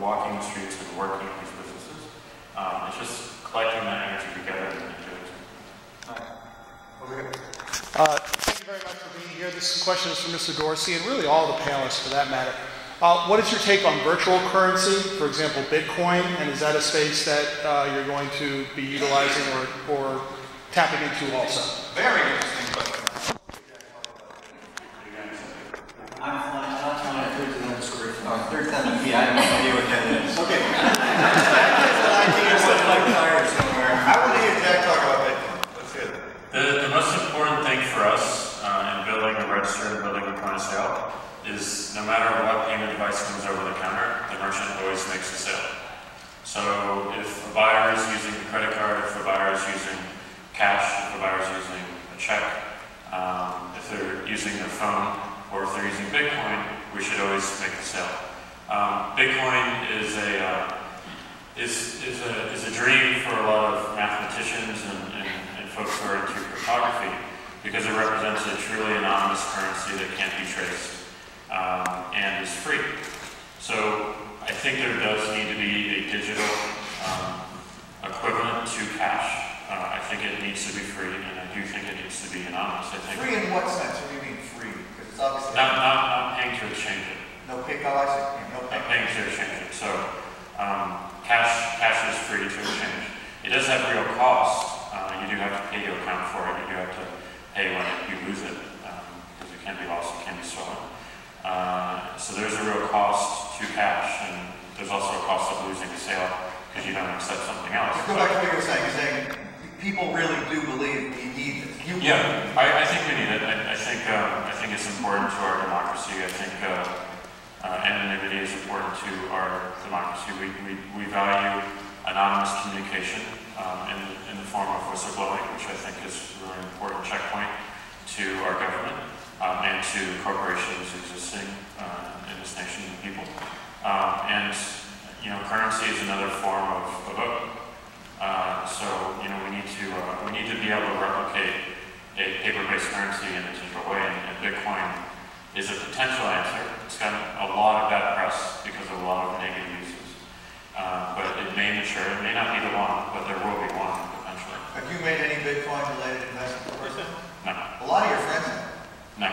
walking the streets and working at these businesses. It's just collecting that energy together and doing something. Over here. Thank you very much for being here. This question is from Mr. Dorsey, and really all the panelists for that matter. What is your take on virtual currency, for example, Bitcoin, and is that a space that you're going to be utilizing or tapping into also? Very interesting question. I'm flying out on a third time square. Third time feet. I have no idea what that is. Okay. I want to hear Jack talk about Bitcoin. Let's hear that. The most important thing for us in building a register and building a point of sale is no matter what payment device comes over the counter, the merchant always makes a sale. So if a buyer is using a credit card, if a buyer is using cash, if a buyer is using a check, if they're using their phone, or if they're using Bitcoin, we should always make the sale. Bitcoin is a dream for a lot of mathematicians and folks who are into cryptography because it represents a truly anonymous currency that can't be traced and is free. So I think there does need to be a digital equivalent to cash. I think it needs to be free, and I do think it needs to be anonymous. I think free in what sense? What do you mean free? Because it's obviously not paying to exchange it. No pay. Oh, I see. No pay. Not paying to exchange it. So cash is free to exchange. It does have real cost. You do have to pay to account for it. You do have to pay when you lose it because it can be lost, it can be stolen. So there's a real cost to cash, and there's also a cost of losing the sale because you don't accept something else. Go back to what you were saying. You're saying people really do believe we need this. Yeah, I think we need it. I think it's important to our democracy. I think anonymity is important to our democracy. We value anonymous communication in the form of whistleblowing, which I think is a really important checkpoint to our government and to corporations existing in this nation and people. And currency is another form of a vote. So we need to be able to replicate a paper-based currency in a digital way, and Bitcoin is a potential answer. It's gotten a lot of bad press because of a lot of negative uses. But it may mature. It may not be the one, but there will be one eventually. Have you made any Bitcoin-related investments personally? No. A lot of your friends have. No.